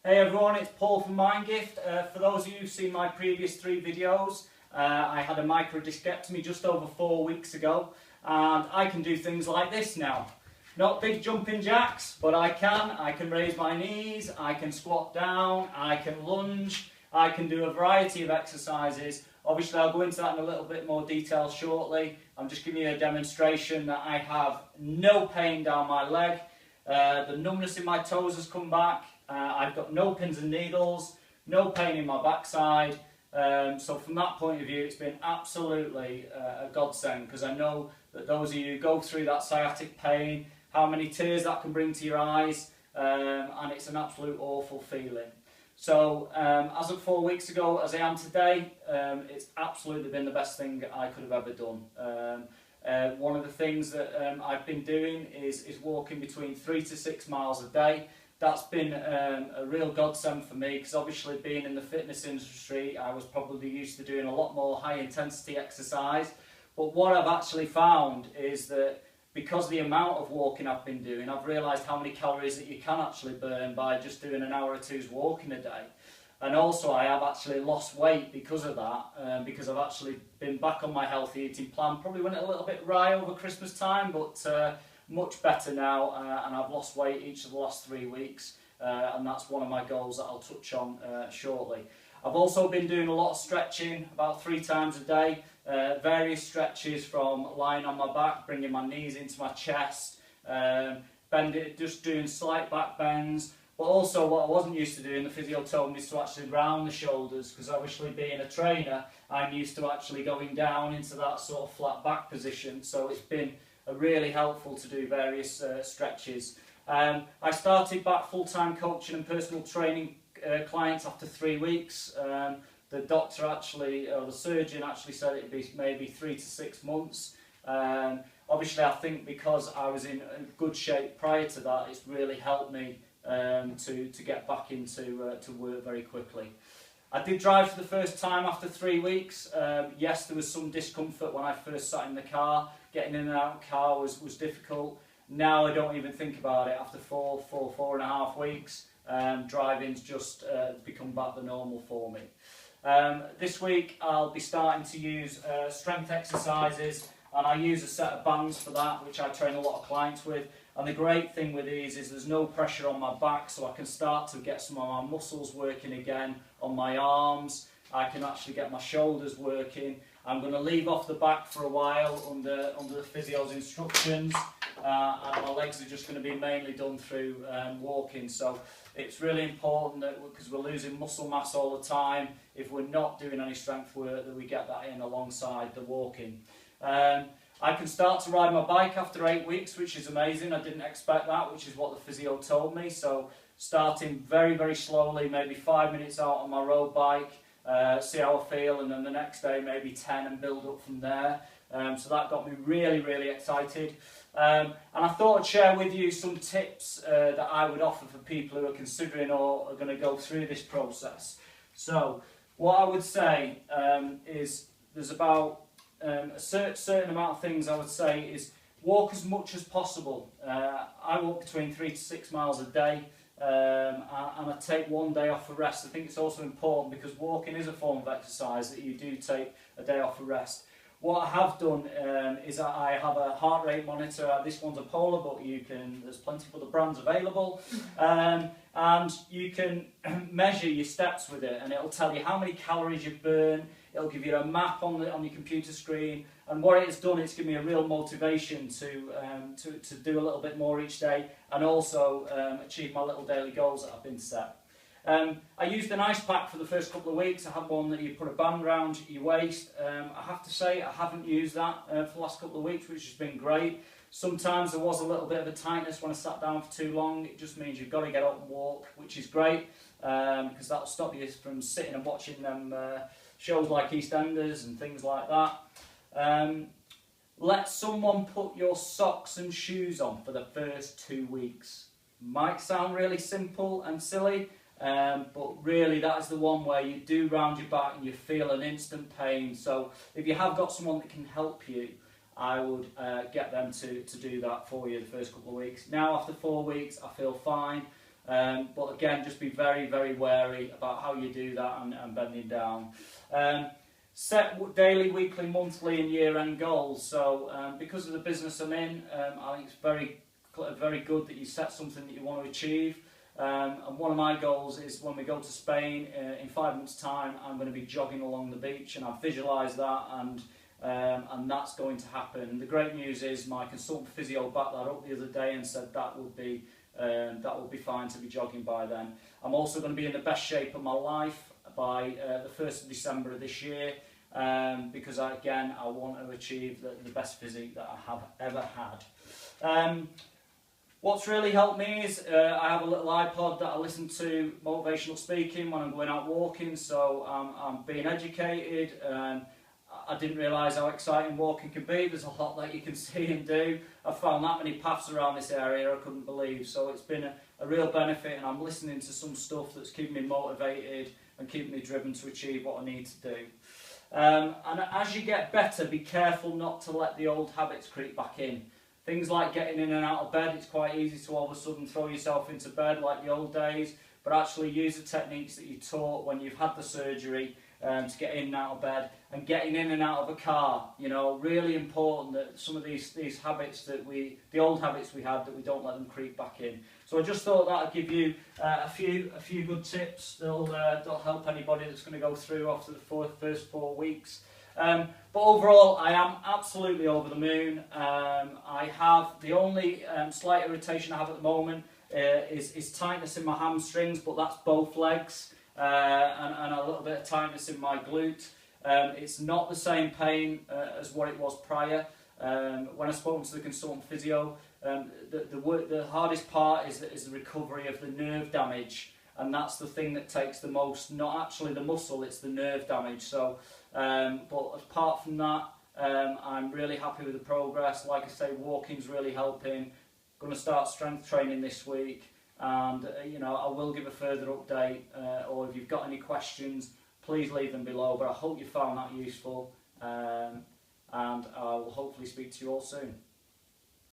Hey everyone, it's Paul from MindGift. For those of you who've seen my previous 3 videos, I had a micro-discectomy just over 4 weeks ago, and I can do things like this now. Not big jumping jacks, but I can raise my knees, I can squat down, I can lunge, I can do a variety of exercises. Obviously I'll go into that in a little bit more detail shortly. I'm just giving you a demonstration that I have no pain down my leg. The numbness in my toes has come back. I've got no pins and needles, no pain in my backside. So from that point of view, it's been absolutely a godsend, because I know that those of you who go through that sciatic pain, how many tears that can bring to your eyes, and it's an absolute awful feeling. So as of 4 weeks ago, as I am today, it's absolutely been the best thing I could have ever done. One of the things that I've been doing is walking between 3 to 6 miles a day. That's been a real godsend for me, because obviously being in the fitness industry, I was probably used to doing a lot more high intensity exercise. But what I've actually found is that because of the amount of walking I've been doing, I've realised how many calories that you can actually burn by just doing an hour or two's walking a day. And also I have actually lost weight because of that, because I've actually been back on my healthy eating plan. Probably went a little bit wry over Christmas time, but much better now, and I've lost weight each of the last 3 weeks, and that's one of my goals that I'll touch on shortly. I've also been doing a lot of stretching, about 3 times a day, various stretches from lying on my back, bringing my knees into my chest, just doing slight back bends. But also what I wasn't used to doing, the physio told me, is to actually round the shoulders, because obviously being a trainer, I'm used to actually going down into that sort of flat back position, so it's been really helpful to do various stretches. I started back full-time coaching and personal training clients after 3 weeks. The doctor actually, or the surgeon actually said it'd be maybe 3 to 6 months. Obviously I think because I was in good shape prior to that, it's really helped me to get back into to work very quickly. I did drive for the first time after 3 weeks. Yes, there was some discomfort when I first sat in the car. Getting in and out of the car was difficult. Now I don't even think about it. After four and a half weeks, driving's just become back the normal for me. This week I'll be starting to use strength exercises, and I use a set of bands for that, which I train a lot of clients with. And the great thing with these is there's no pressure on my back, so I can start to get some of my muscles working again on my arms. I can actually get my shoulders working. I'm going to leave off the back for a while under the physio's instructions, and my legs are just going to be mainly done through walking. So it's really important that, because we're losing muscle mass all the time, if we're not doing any strength work, that we get that in alongside the walking. I can start to ride my bike after 8 weeks, which is amazing. I didn't expect that, which is what the physio told me. So starting very, very slowly, maybe 5 minutes out on my road bike, see how I feel, and then the next day maybe 10, and build up from there. So that got me really, really excited. And I thought I'd share with you some tips that I would offer for people who are considering or are going to go through this process. So what I would say is there's about a certain amount of things I would say is walk as much as possible. I walk between 3 to 6 miles a day, and I take 1 day off for rest. I think it's also important, because walking is a form of exercise, that you do take a day off for rest. What I have done is that I have a heart rate monitor. This one's a Polar, but there's plenty of other brands available. And you can measure your steps with it, and it'll tell you how many calories you've burned. It'll give you a map on your computer screen, and what it's done, it's given me a real motivation to do a little bit more each day, and also achieve my little daily goals that have been set. I used an ice pack for the first couple of weeks. I had one that you put a band around your waist. I have to say I haven't used that for the last couple of weeks, which has been great. Sometimes there was a little bit of a tightness when I sat down for too long. It just means you've got to get up and walk, which is great, because that'll stop you from sitting and watching them shows like EastEnders and things like that. Let someone put your socks and shoes on for the first 2 weeks. Might sound really simple and silly, but really that is the one where you do round your back and you feel an instant pain. So if you have got someone that can help you, I would get them to do that for you the first couple of weeks. Now after 4 weeks I feel fine. But again, just be very, very wary about how you do that and bending down. Set daily, weekly, monthly and year-end goals. So because of the business I'm in, I think it's very good that you set something that you want to achieve. And one of my goals is when we go to Spain in 5 months' time, I'm going to be jogging along the beach, and I've visualised that, and that's going to happen. And the great news is my consultant physio backed that up the other day and said that would be fine to be jogging by then. I'm also going to be in the best shape of my life by the 1st of December of this year, because I want to achieve the best physique that I have ever had. What's really helped me is I have a little iPod that I listen to motivational speaking when I'm going out walking, so I'm being educated. I didn't realise how exciting walking can be. There's a lot that you can see and do. I've found that many paths around this area I couldn't believe, so it's been a real benefit, and I'm listening to some stuff that's keeping me motivated and keeping me driven to achieve what I need to do. And as you get better, be careful not to let the old habits creep back in. Things like getting in and out of bed, it's quite easy to all of a sudden throw yourself into bed like the old days, but actually use the techniques that you taught when you've had the surgery to get in and out of bed, and getting in and out of a car. You know, really important that some of these habits the old habits we had, that we don't let them creep back in. So I just thought that would give you a few good tips that'll help anybody that's going to go through after the first 4 weeks. But overall, I am absolutely over the moon. I have the only slight irritation I have at the moment is tightness in my hamstrings, but that's both legs, and a little bit of tightness in my glute. It's not the same pain as what it was prior. When I spoke to the consultant physio, the hardest part is the recovery of the nerve damage, and that's the thing that takes the most, not actually the muscle, it's the nerve damage. So, but apart from that, I'm really happy with the progress. Like I say, walking's really helping. Going to start strength training this week, and I will give a further update, or if you've got any questions, please leave them below. But I hope you found that useful, and I will hopefully speak to you all soon.